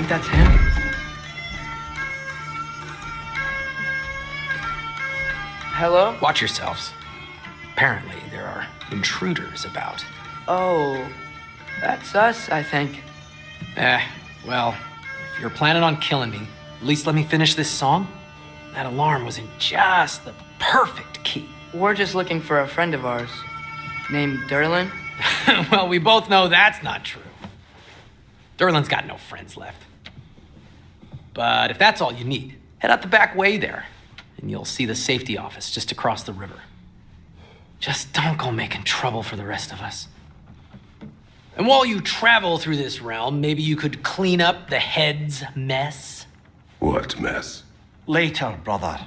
that's him? Hello? Watch yourselves. Apparently, there are intruders about. Oh, that's us, I think. Well, if you're planning on killing me, at least let me finish this song. That alarm was in just the perfect key. We're just looking for a friend of ours named Derlin. Well, we both know that's not true. Derlin's got no friends left. But if that's all you need, head out the back way there, and you'll see the safety office just across the river. Just don't go making trouble for the rest of us. And while you travel through this realm, maybe you could clean up the head's mess? What mess? Later, brother.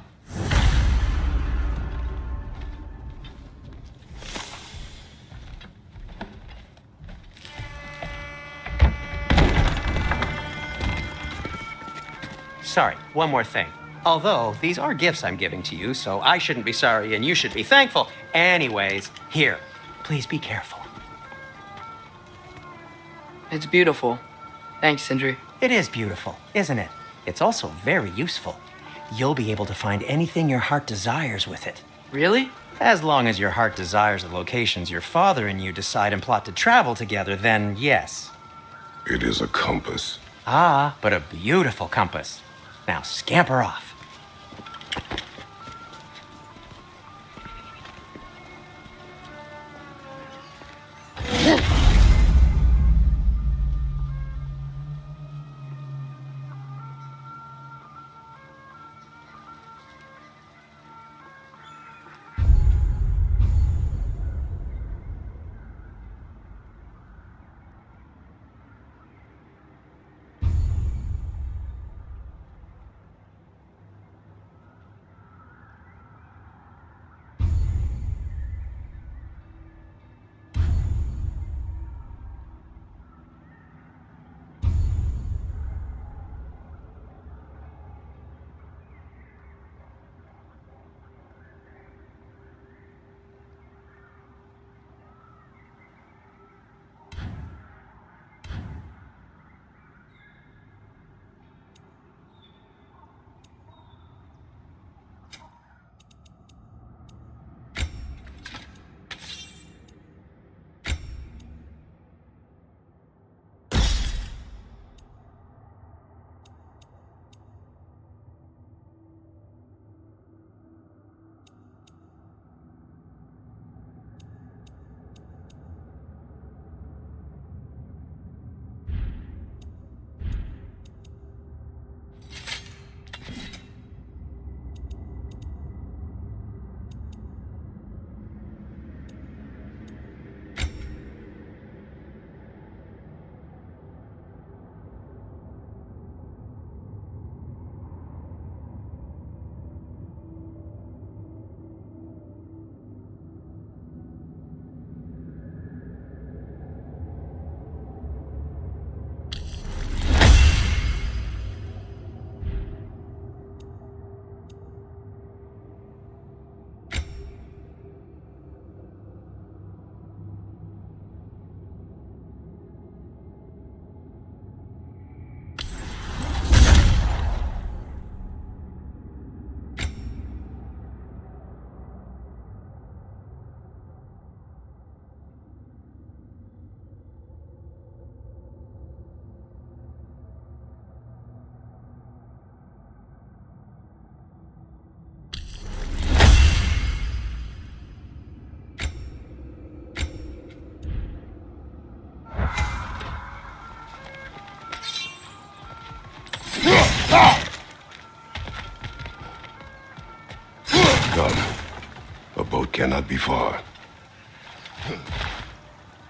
Sorry, one more thing. Although, these are gifts I'm giving to you, so I shouldn't be sorry and you should be thankful. Anyways, here, please be careful. It's beautiful. Thanks, Sindri. It is beautiful, isn't it? It's also very useful. You'll be able to find anything your heart desires with it. Really? As long as your heart desires the locations your father and you decide and plot to travel together, then yes. It is a compass. Ah, but a beautiful compass. Now scamper off. Come. A boat cannot be far.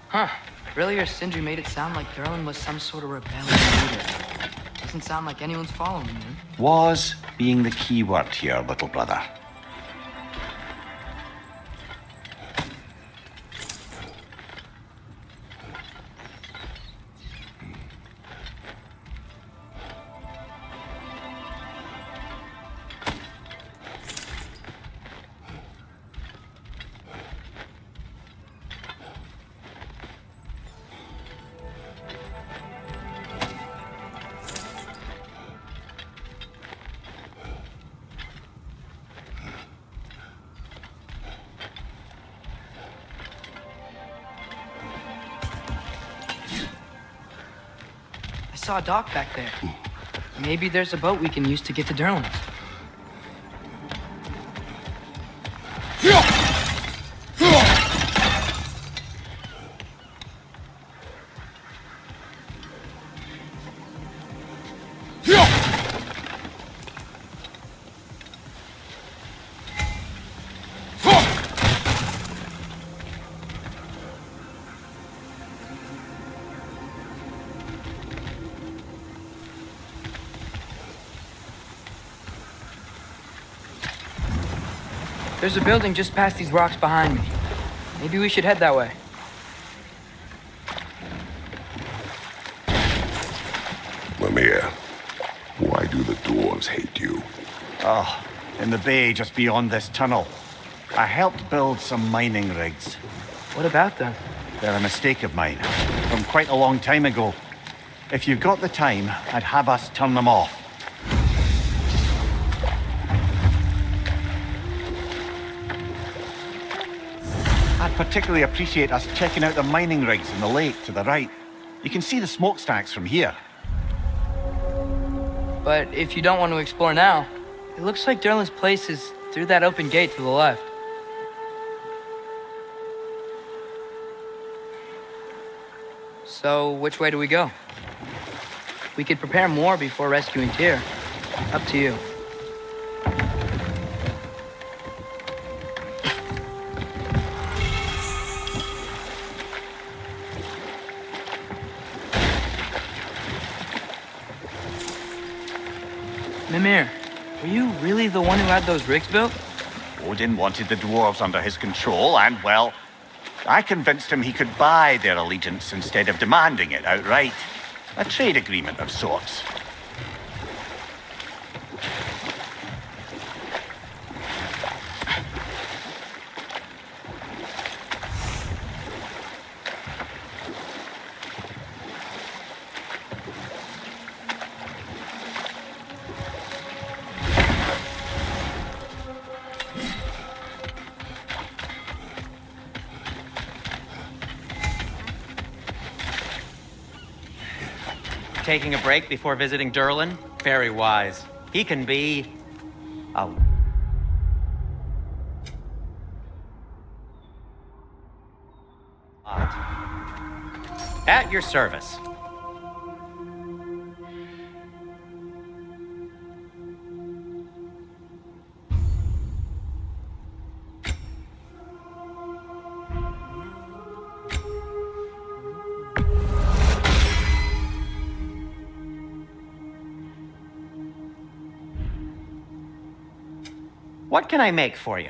Huh. Earlier, Sindri made it sound like Derlin was some sort of rebellion leader. Doesn't sound like anyone's following him. Was being the key word here, little brother. saw a dock back there. Maybe there's a boat we can use to get to Durlin's. There's a building just past these rocks behind me. Maybe we should head that way. Mimir, why do the dwarves hate you? Oh, in the bay just beyond this tunnel. I helped build some mining rigs. What about them? They're a mistake of mine, from quite a long time ago. If you've got the time, I'd have us turn them off. I'd particularly appreciate us checking out the mining rigs in the lake to the right. You can see the smokestacks from here. But if you don't want to explore now, it looks like Durlin's place is through that open gate to the left. So, which way do we go? We could prepare more before rescuing Tyr. Up to you. Mimir, were you really the one who had those rigs built? Odin wanted the dwarves under his control, and, well, I convinced him he could buy their allegiance instead of demanding it outright. A trade agreement of sorts. Taking a break before visiting Durlin? Very wise. He can be... a... At your service. What can I make for you?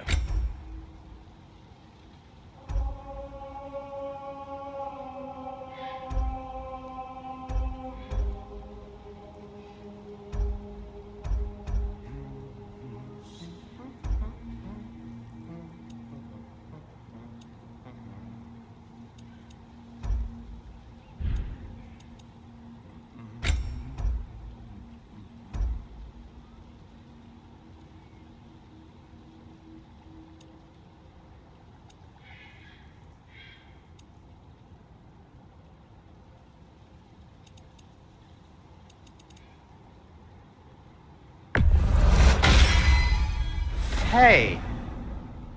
Hey,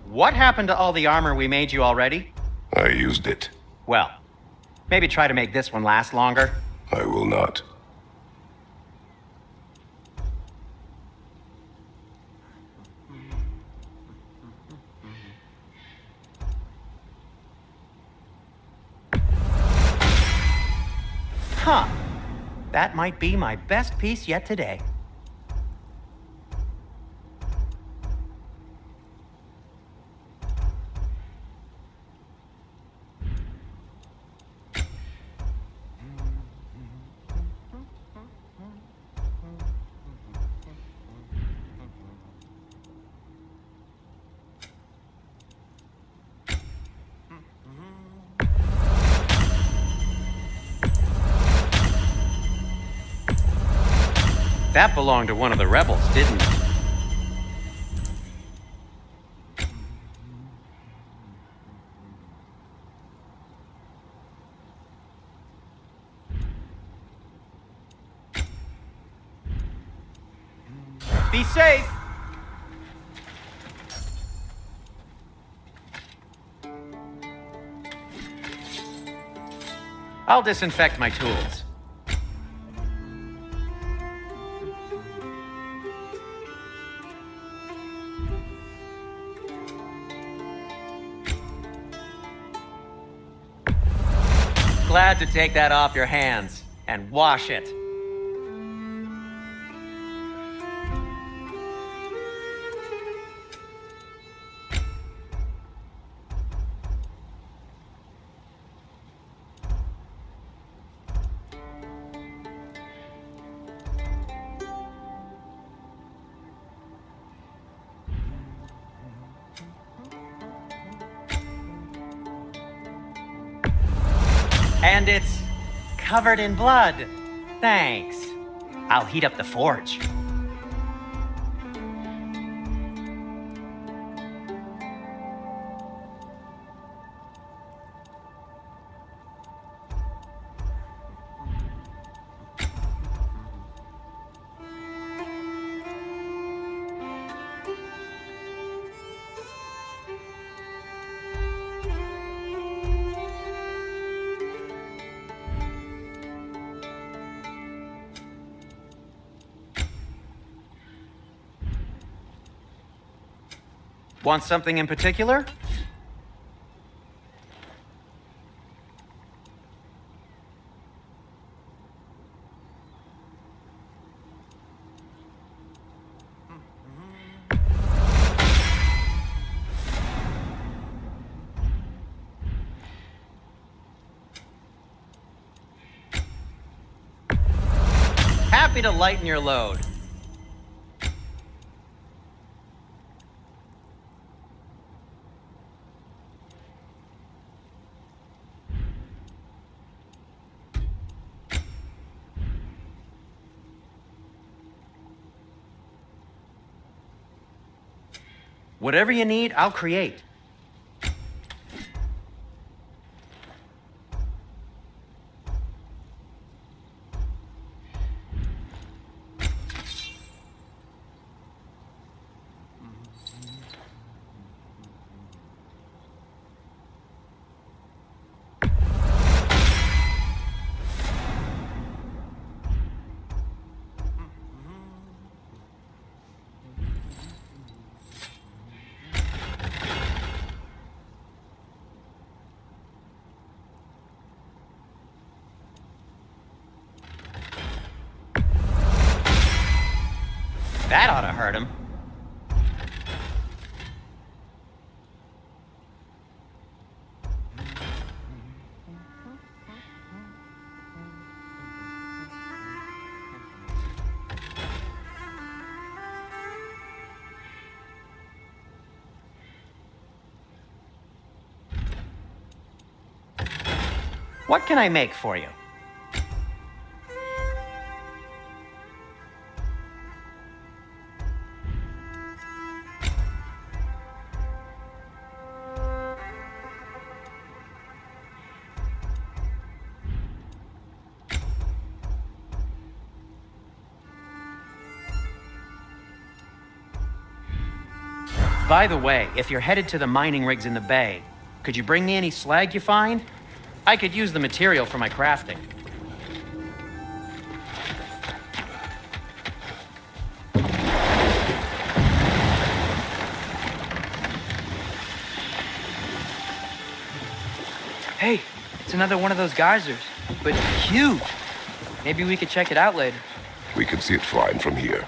what happened to all the armor we made you already? I used it. Well, maybe try to make this one last longer. I will not. Huh. That might be my best piece yet today. That belonged to one of the rebels, didn't it? safe. I'll disinfect my tools. Glad to take that off your hands and wash it. And it's covered in blood. Thanks. I'll heat up the forge. Want something in particular? Happy to lighten your load. Whatever you need, I'll create. That ought to hurt him. What can I make for you? By the way, if you're headed to the mining rigs in the bay, could you bring me any slag you find? I could use the material for my crafting. Hey, it's another one of those geysers, but huge. Maybe we could check it out later. We can see it fine from here.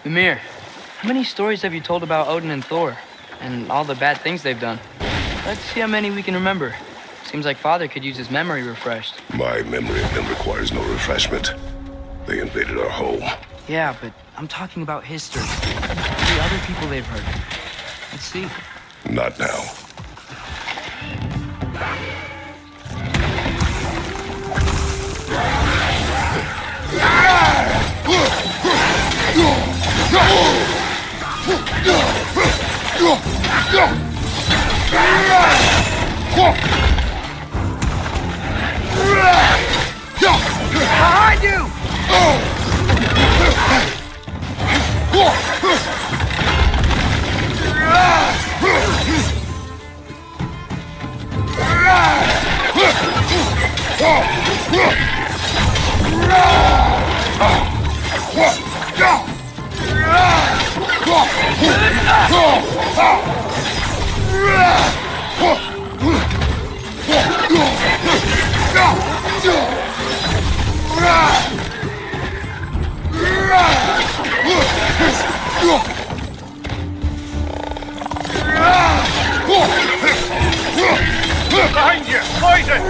Mimir, how many stories have you told about Odin and Thor, and all the bad things they've done? Let's see how many we can remember. Seems like Father could use his memory refreshed. My memory of them requires no refreshment. They invaded our home. Yeah, but I'm talking about history. The other people they've hurt. Let's see. Not now. Behind you! Behind you! Poison!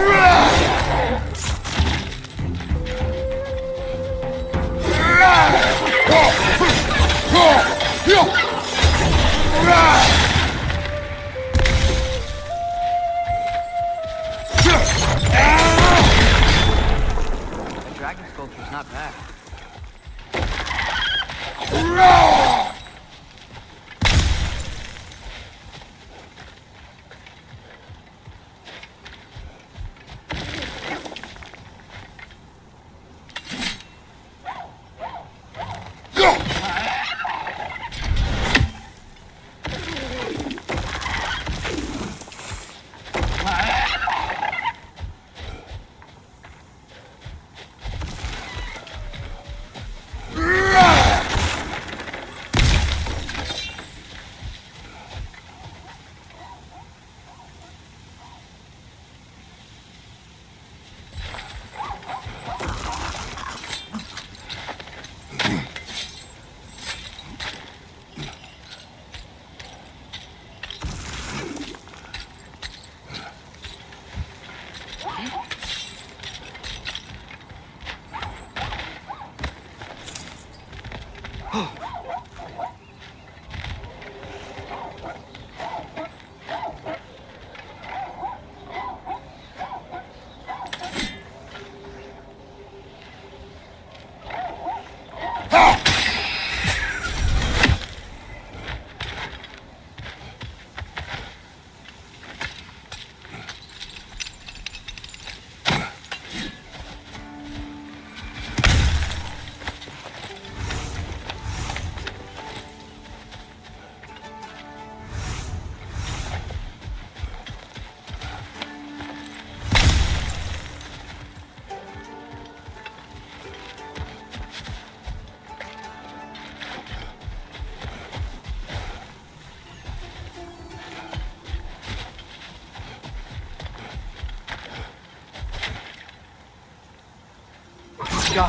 That dragon sculpture's not bad. Go.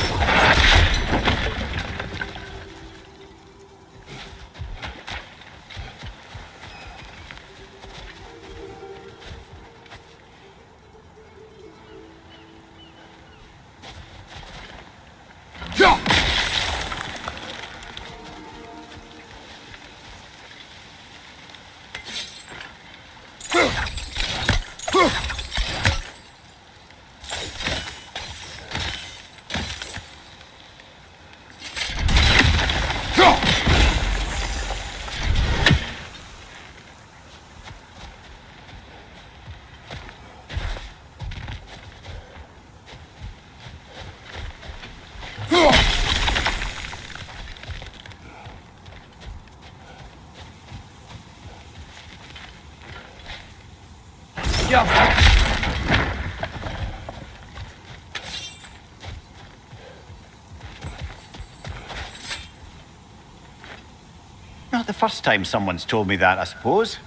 Not the first time someone's told me that, I suppose.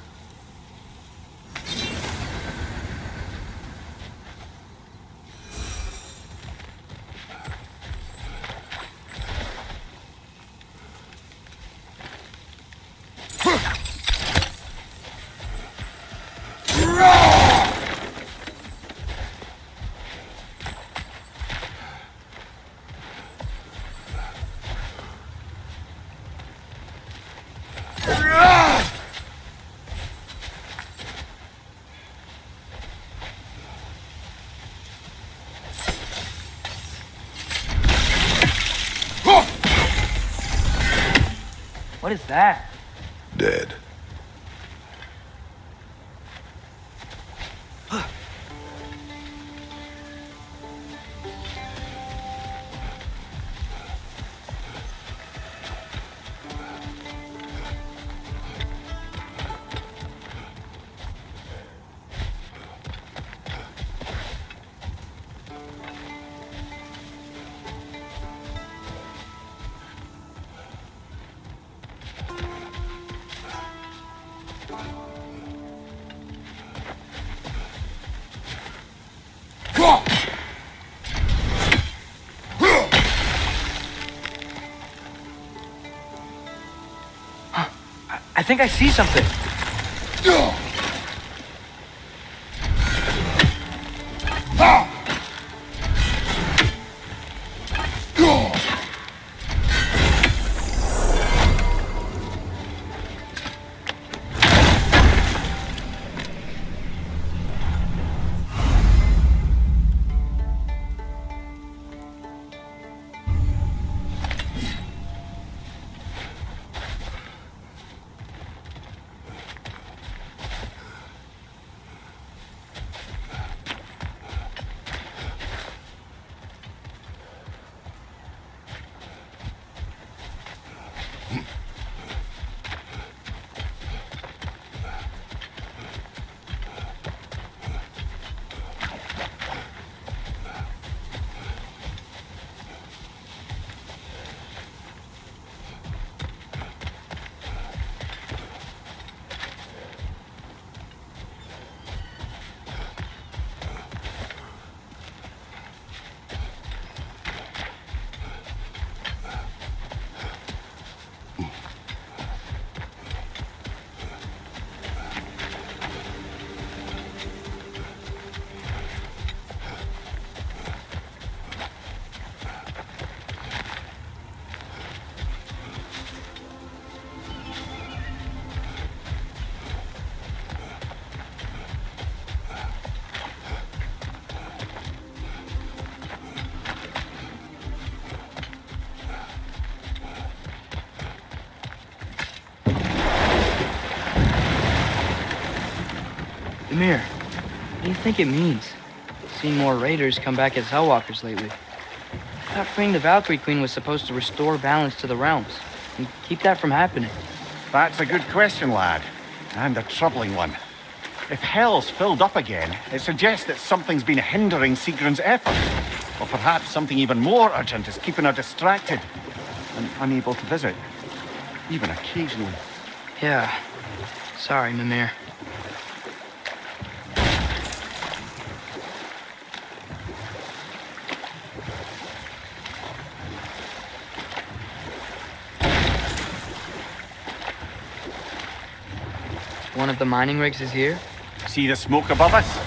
is that? Dead. I think I see something. Amir, what do you think it means? Seen more raiders come back as Hellwalkers lately. I thought freeing the Valkyrie Queen was supposed to restore balance to the realms and keep that from happening. That's a good question, lad. And a troubling one. If Hell's filled up again, it suggests that something's been hindering Sigrun's efforts. Or perhaps something even more urgent is keeping her distracted and unable to visit. Even occasionally. Yeah. Sorry, Mimir. One of the mining rigs is here? See the smoke above us?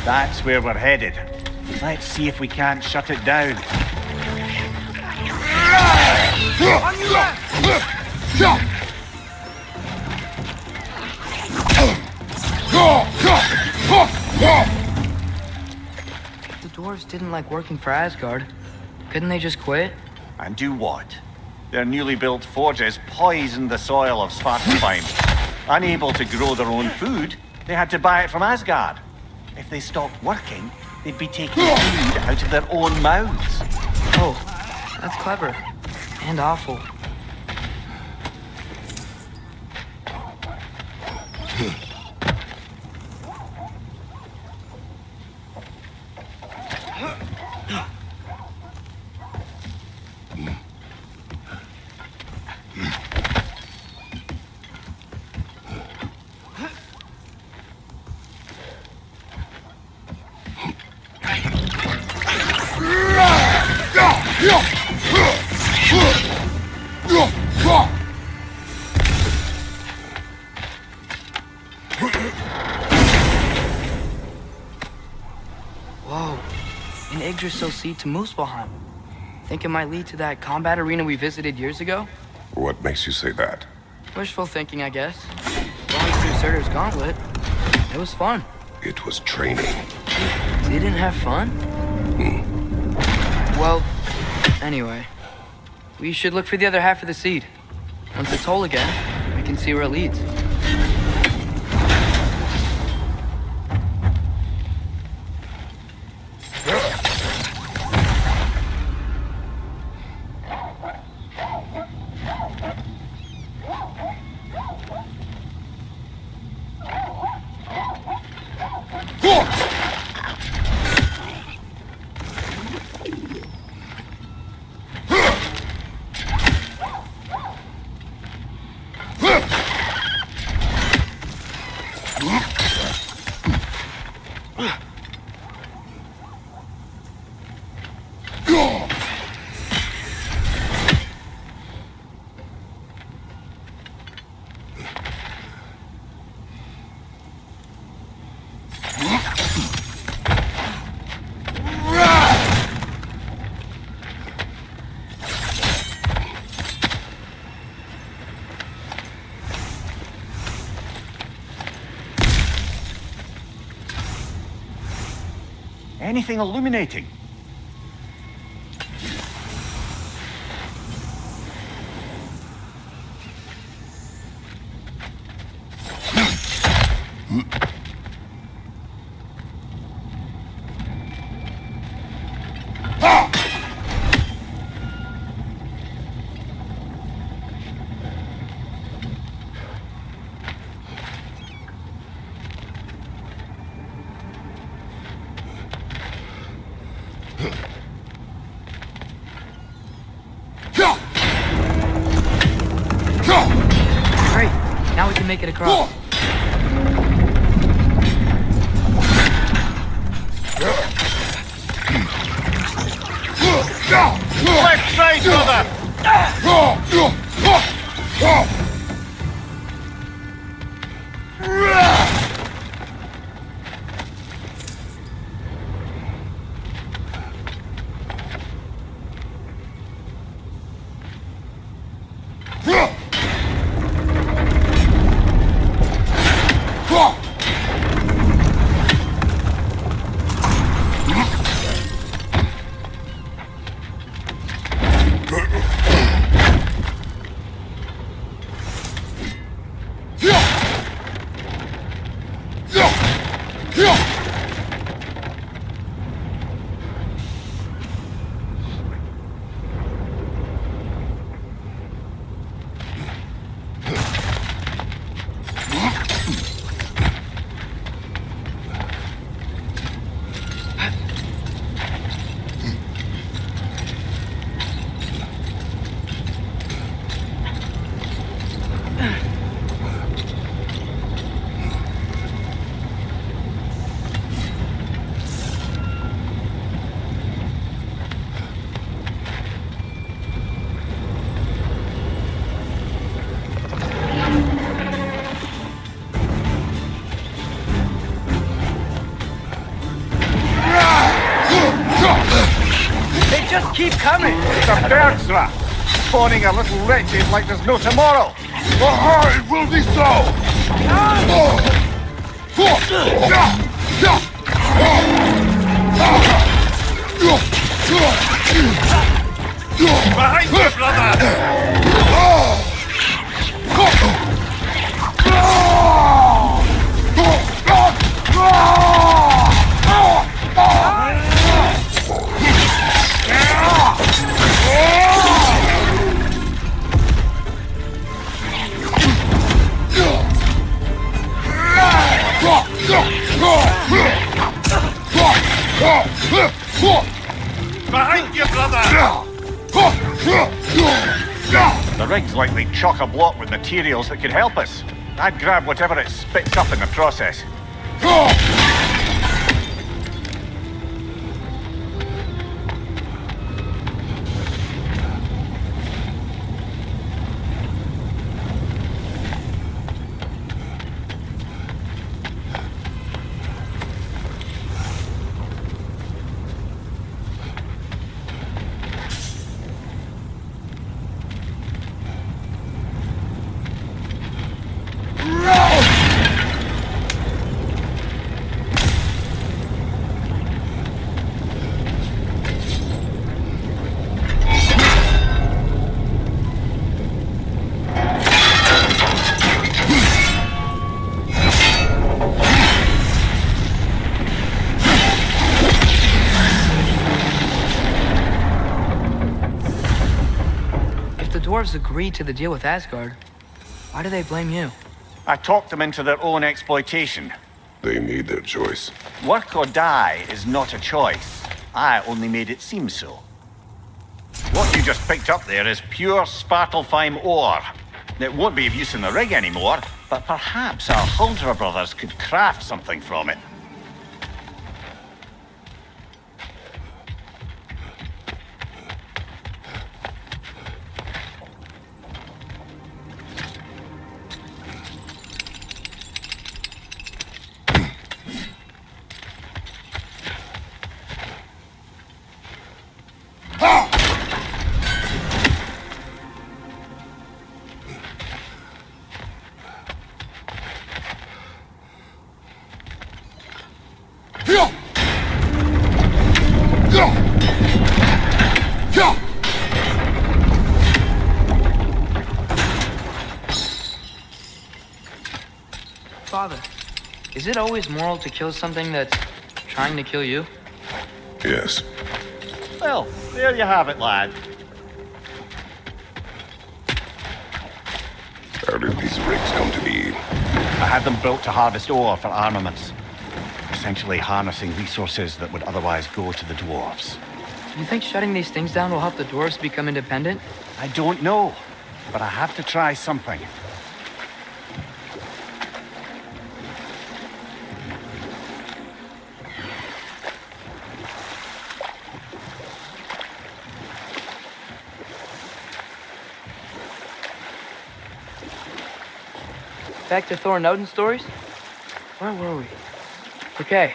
That's where we're headed. Let's see if we can't shut it down. The dwarves didn't like working for Asgard. Couldn't they just quit? And do what? Their newly built forges poisoned the soil of Svartalfheim. Unable to grow their own food, they had to buy it from Asgard. If they stopped working, they'd be taking food out of their own mouths. Oh, that's clever. And awful. Whoa, an Yggdrasil seed to Muspelheim. Think it might lead to that combat arena we visited years ago? What makes you say that? Wishful thinking, I guess. Going through Surtur's gauntlet. It was fun. It was training. Didn't have fun? Well, anyway. We should look for the other half of the seed. Once it's whole again, we can see where it leads. Anything illuminating? Great. Now we can make it across. Left side, brother! They just keep coming. It's a bird's rat, spawning a little wretched like there's no tomorrow. It will be so! Behind you, brother! Behind you, brother! The rig's likely chock-a-block with materials that could help us. I'd grab whatever it spits up in the process. dwarves agreed to the deal with Asgard, why do they blame you? I talked them into their own exploitation. They made their choice. Work or die is not a choice. I only made it seem so. What you just picked up there is pure Svartalfheim ore. It won't be of use in the rig anymore, but perhaps our Huldra brothers could craft something from it. Father, is it always moral to kill something that's trying to kill you? Yes. Well, there you have it, lad. How did these rigs come to be? I had them built to harvest ore for armaments. Essentially harnessing resources that would otherwise go to the dwarves. You think shutting these things down will help the dwarves become independent? I don't know, but I have to try something. Back to Thor and Odin's stories? Where were we? Okay,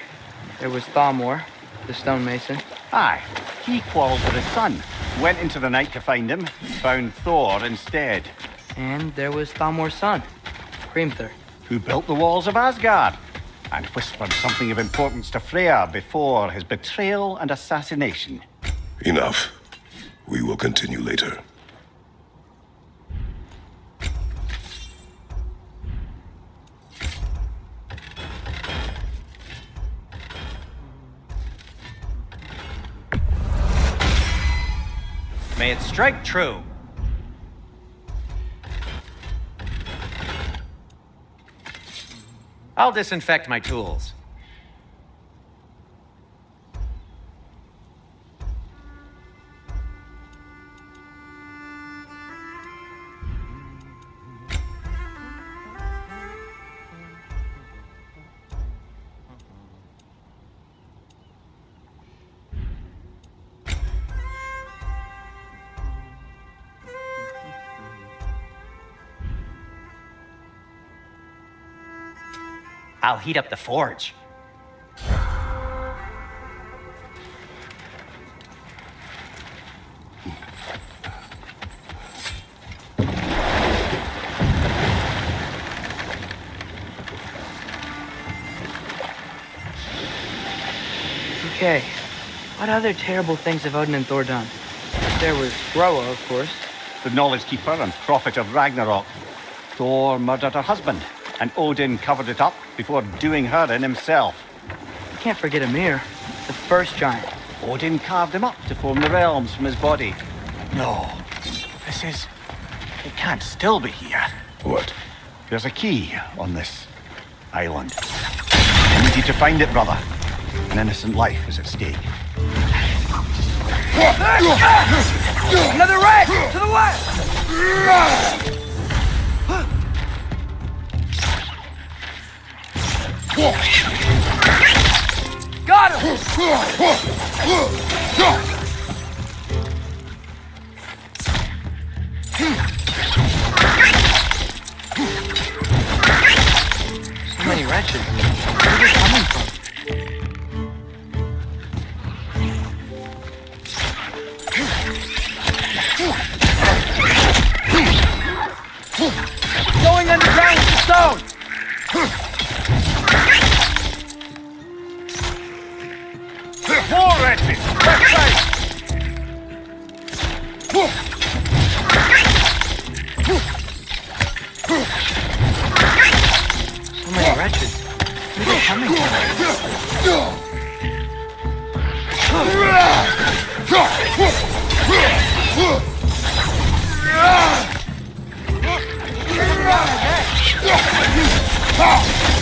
there was Thalmor, the stonemason. Aye, he quarreled with his son, went into the night to find him, found Thor instead, And there was Thalmor's son, Hrimthur. who built the walls of Asgard, and whispered something of importance to Freya before his betrayal and assassination. Enough. We will continue later. May it strike true. I'll disinfect my tools. I'll heat up the forge. Okay, what other terrible things have Odin and Thor done? There was Groa, of course. The Knowledge Keeper and Prophet of Ragnarok. Thor murdered her husband, and Odin covered it up before doing her in himself. You can't forget Ymir, the first giant. Odin carved him up to form the realms from his body. No, this is... It can't still be here. What? There's a key on this island. I need you to find it, brother. An innocent life is at stake. Another rat! To the left! Got him! So many wretches. Where are they coming from? Going underground with the stone! More wretches! Left side! So many wretches. Where are they coming from?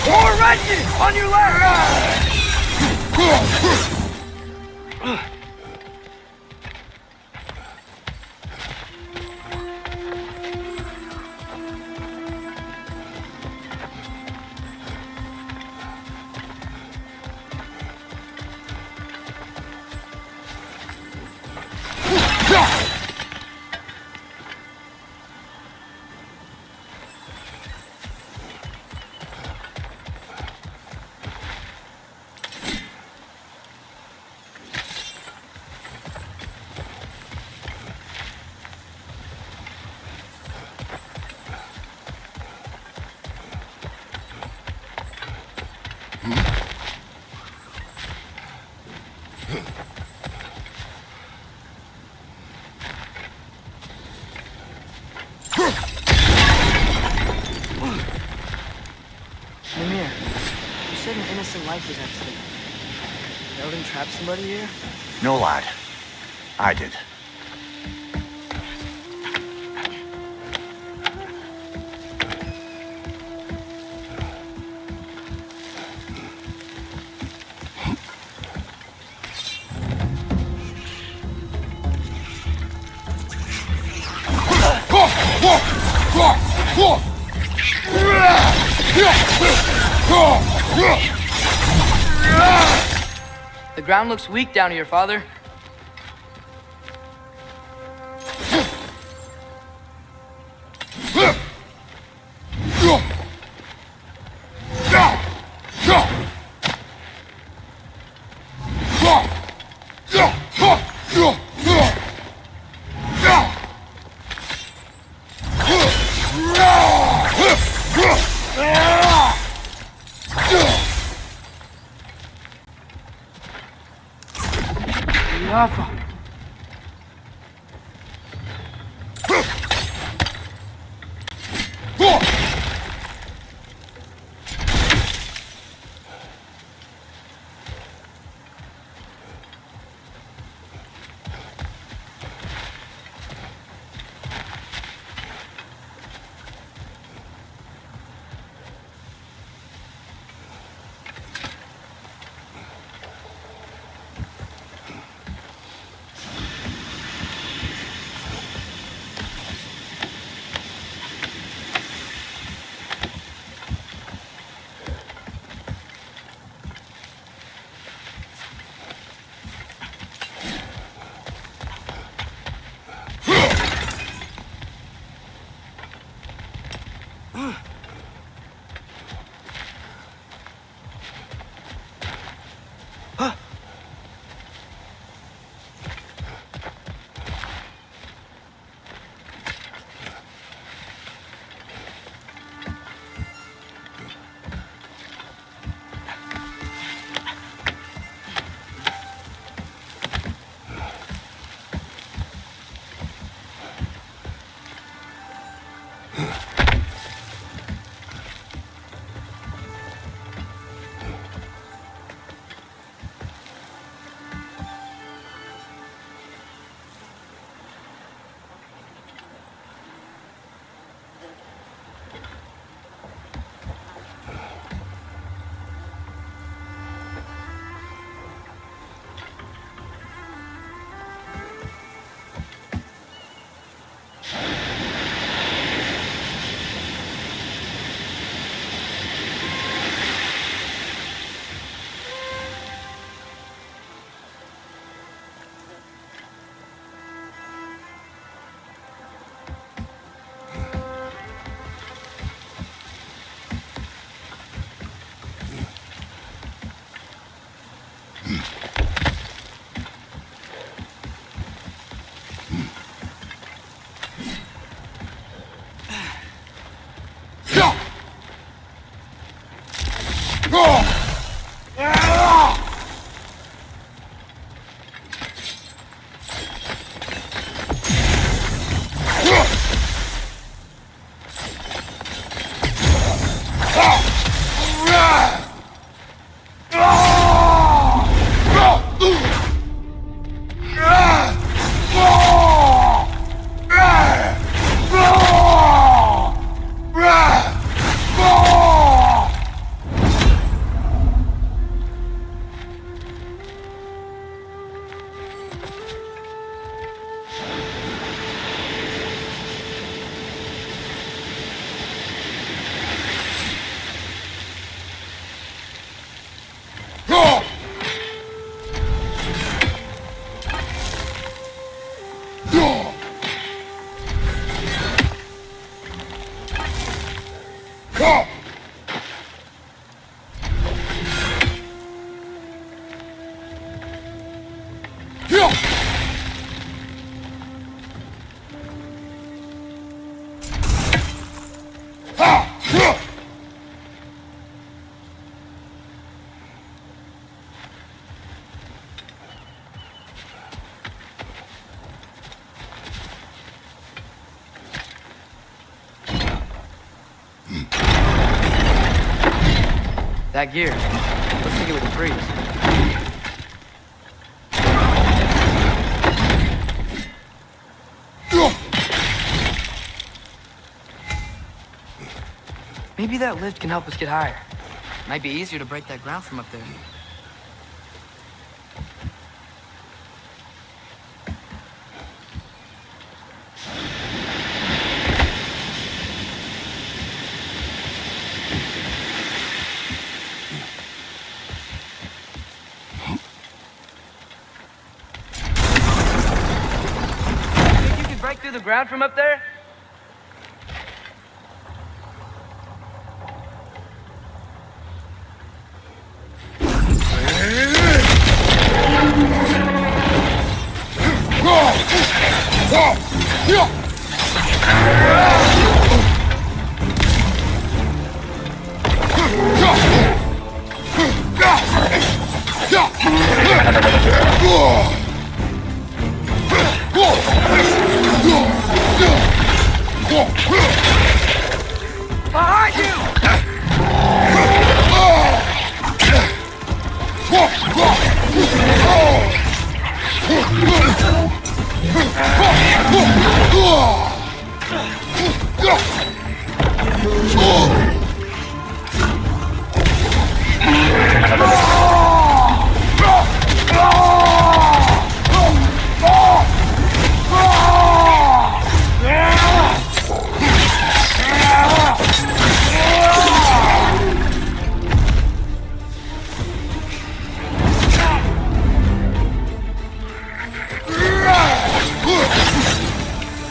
More wrenches! On your left! Mimir, you said an innocent life was at stake. Odin trapped somebody here? No, lad. I did. The ground looks weak down here, Father. Rafa. That gear. Looks like it would freeze. Maybe that lift can help us get higher. Might be easier to break that ground from up there. Think you could break through the ground from up there? Behind you!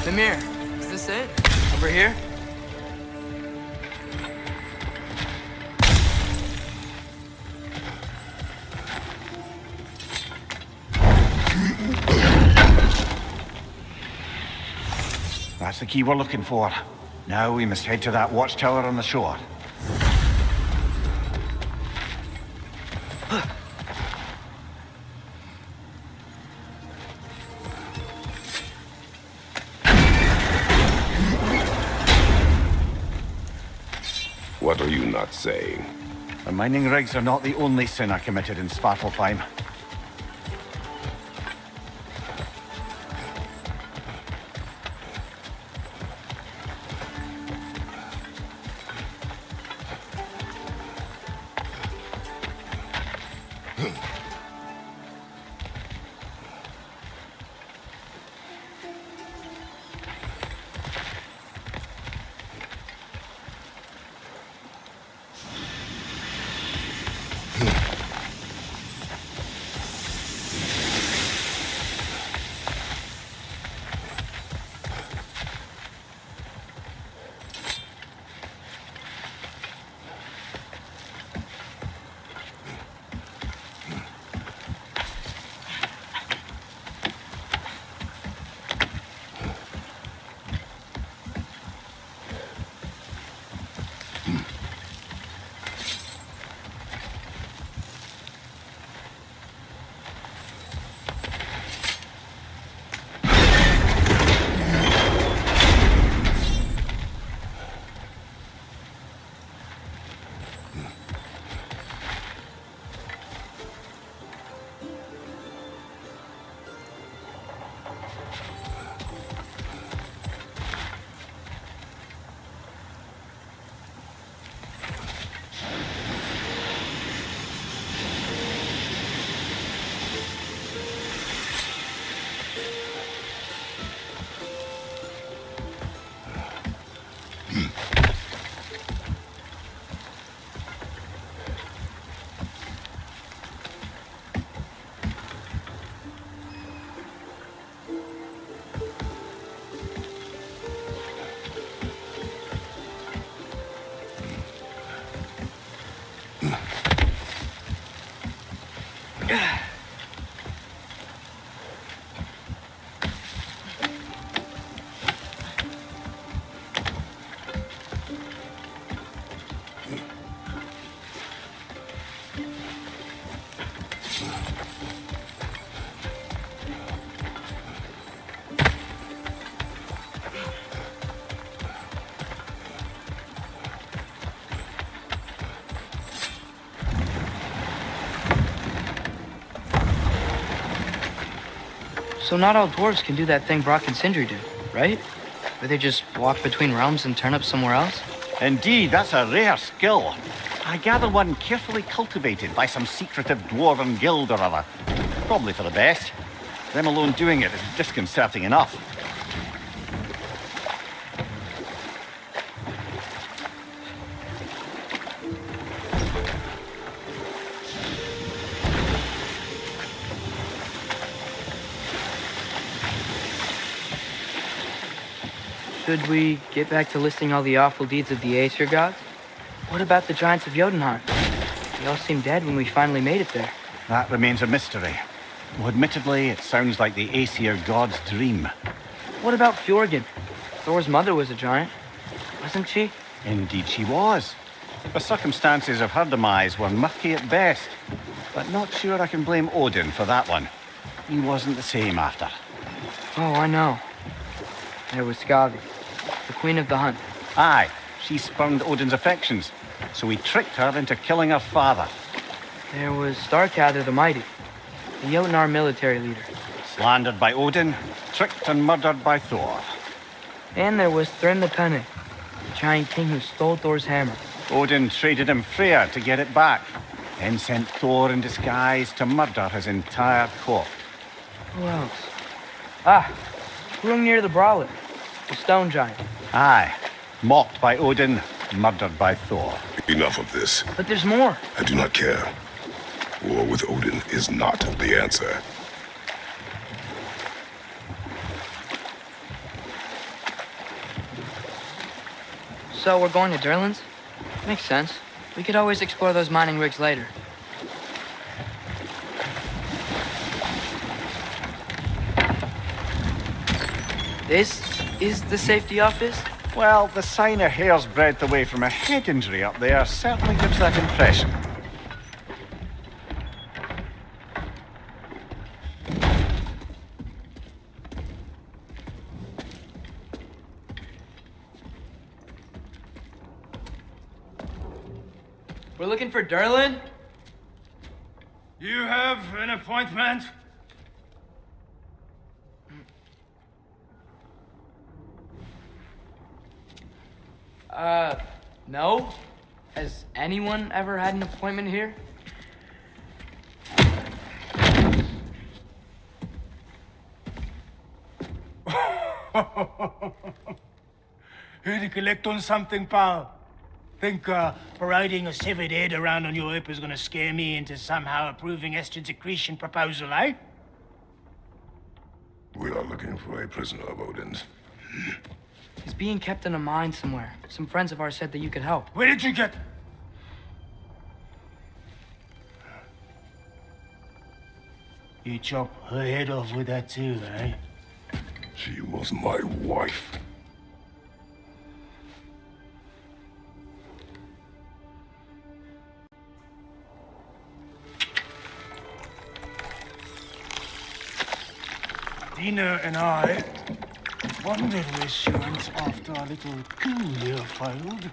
Demir, is this it? Over here? That's the key we're looking for. Now we must head to that watchtower on the shore. What are you not saying? The mining rigs are not the only sin I committed in Svartalfheim. So not all dwarves can do that thing Brock and Sindri do, right? Where they just walk between realms and turn up somewhere else? Indeed, that's a rare skill. I gather one carefully cultivated by some secretive dwarven guild or other. Probably for the best. Them alone doing it is disconcerting enough. Should we get back to listing all the awful deeds of the Aesir gods? What about the giants of Jotunheim? They all seemed dead when we finally made it there. That remains a mystery. Though admittedly, it sounds like the Aesir god's dream. What about Fjorgyn? Thor's mother was a giant, wasn't she? Indeed she was. The circumstances of her demise were murky at best. But not sure I can blame Odin for that one. He wasn't the same after. Oh, I know. There was Skavi, the queen of the hunt. Aye, she spurned Odin's affections, so he tricked her into killing her father. There was Starkather the Mighty, the Jotnar military leader. Slandered by Odin, tricked and murdered by Thor. And there was Thrym the Cunning, the giant king who stole Thor's hammer. Odin traded him Freya to get it back, then sent Thor in disguise to murder his entire court. Who else? Ah, Hrungnir the Brawler, the stone giant. Aye, mocked by Odin, murdered by Thor. Enough of this. But there's more. I do not care. War with Odin is not the answer. So we're going to Durlin's? Makes sense. We could always explore those mining rigs later. This is the safety office? Well, the sign a hair's breadth away from a head injury up there certainly gives that impression. We're looking for Durlin? You have an appointment? No. Has anyone ever had an appointment here? Here to collect on something, pal? Think parading a severed head around on your hip is gonna scare me into somehow approving estrogen secretion proposal, eh? We are looking for a prisoner of Odin's. He's being kept in a mine somewhere. Some friends of ours said that you could help. Where did you get... You chop her head off with that too, eh? She was my wife. Dina and I wondered where she went after our little coup here failed.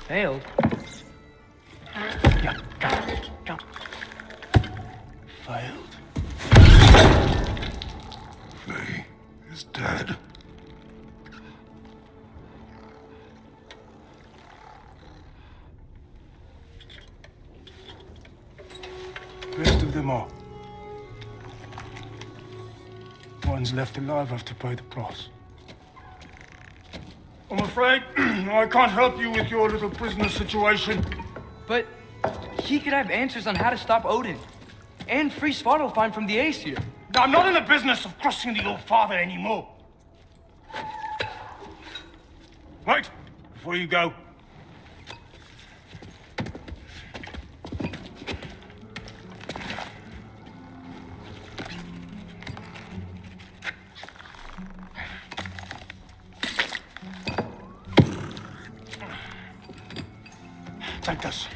Failed? Yeah, come. Failed. Faye is dead. Rest of them are. One's left alive have to pay the price. I'm afraid I can't help you with your little prisoner situation. But he could have answers on how to stop Odin. And free Svartalfheim from the Aesir. I'm not in the business of crossing the old father anymore. Wait, before you go. Take this.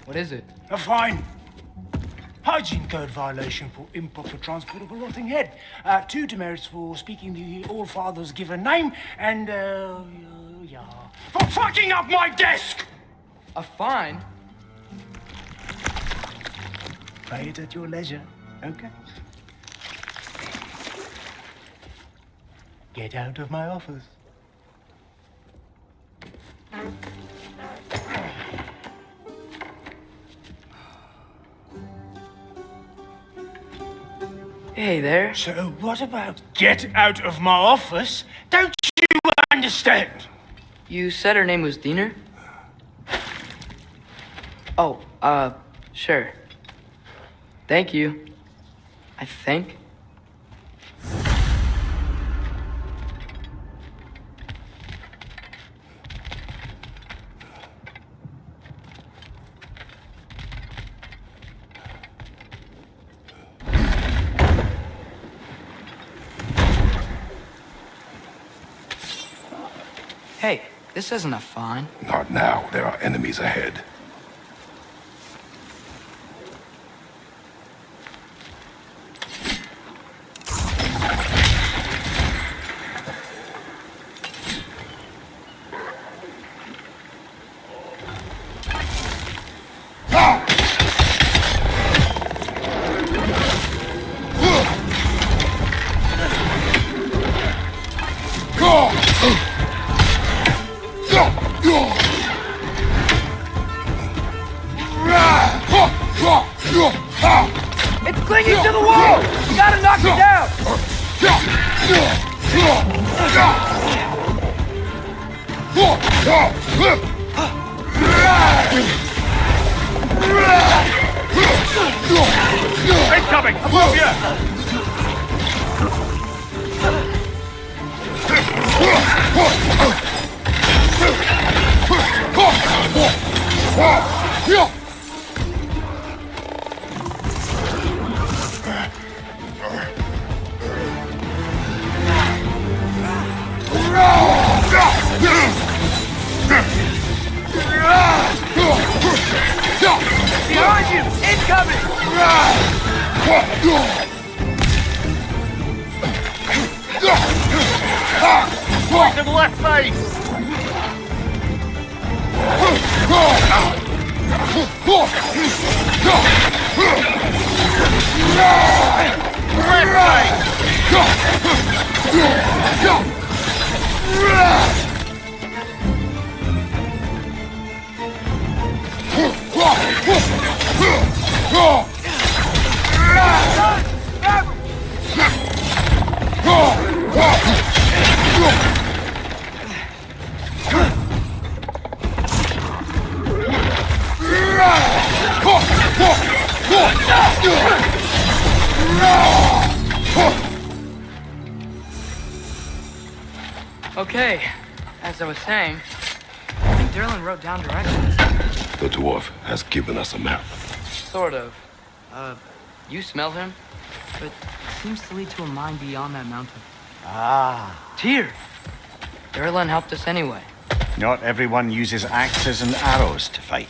What is it? A fine. Hygiene code violation for improper transport of a rotting head. 2 demerits for speaking the All-Father's given name, and, for fucking up my desk! A fine? Pay it at your leisure, okay? Get out of my office. Hey there. So what about get out of my office? Don't you understand? You said her name was Diener? Oh, sure. Thank you. I think. Hey, this isn't a fine. Not now. There are enemies ahead. It's clinging to the wall! You gotta knock it down! Incoming! Above you! Behind you! Incoming! Right to the left side! Left side! Okay, as I was saying, I think Derlin wrote down directions. The dwarf has given us a map. Sort of. You smell him? But it seems to lead to a mine beyond that mountain. Ah. Tyr! Derlin helped us anyway. Not everyone uses axes and arrows to fight.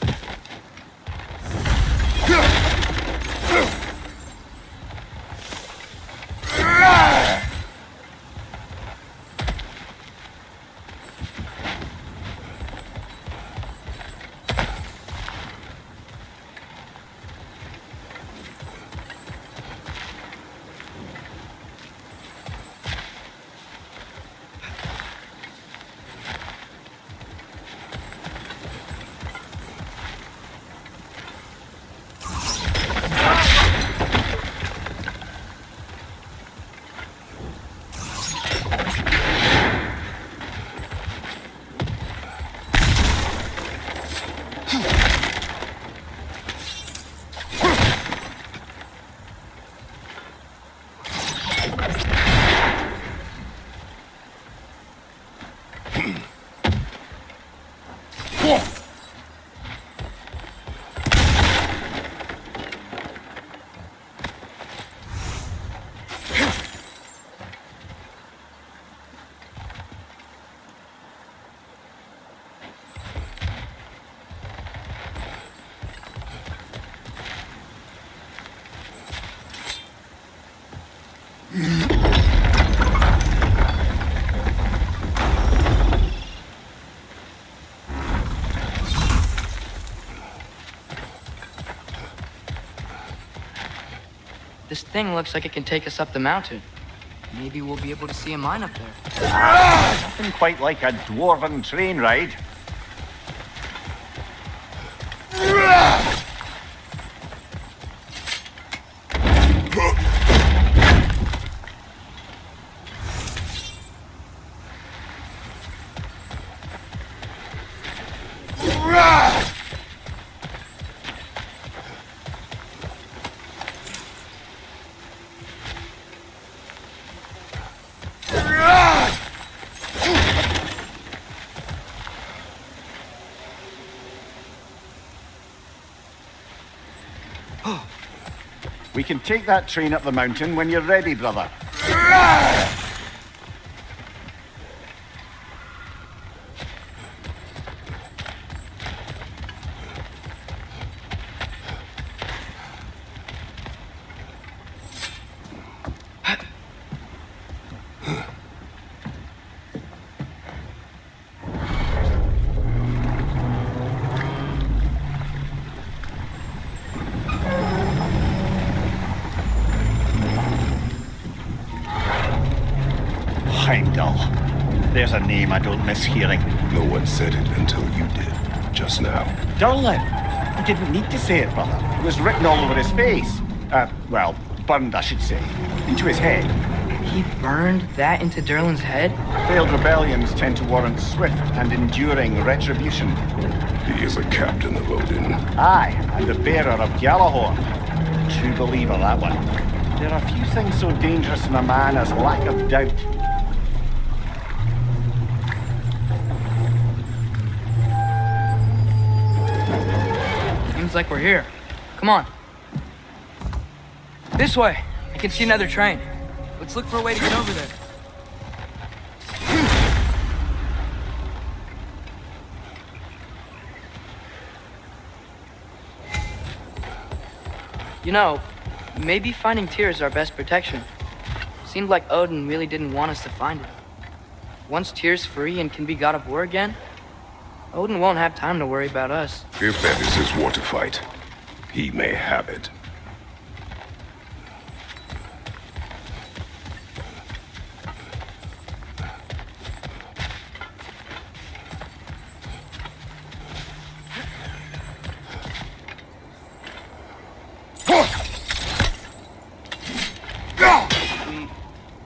This thing looks like it can take us up the mountain. Maybe we'll be able to see a mine up there. Nothing quite like a dwarven train ride. We can take that train up the mountain when you're ready, brother. Heimdall. There's a name I don't miss hearing. No one said it until you did, just now. Durlin! You didn't need to say it, brother. It was written all over his face. Well, burned, I should say. Into his head. He burned that into Durlin's head? Failed rebellions tend to warrant swift and enduring retribution. He is a captain of Odin. Aye, and the bearer of Gjallarhorn. True believer, that one. There are few things so dangerous in a man as lack of doubt. Seems like we're here. Come on. This way. I can see another train. Let's look for a way to get over there. You know, maybe finding Tyr is our best protection. Seemed like Odin really didn't want us to find it. Once Tyr's free and can be god of war again, Odin won't have time to worry about us. If that is his war to fight, he may have it.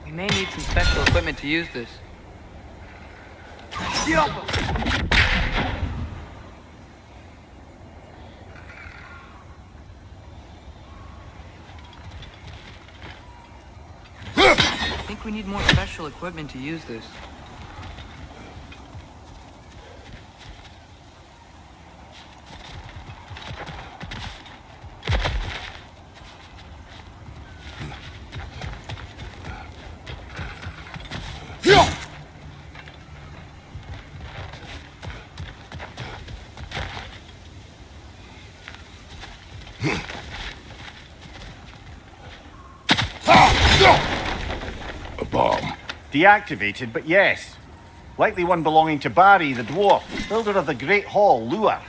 We may need some special equipment to use this. I think we need more special equipment to use this. A bomb. Deactivated, but yes. Likely one belonging to Barry, the dwarf, builder of the Great Hall, Lure.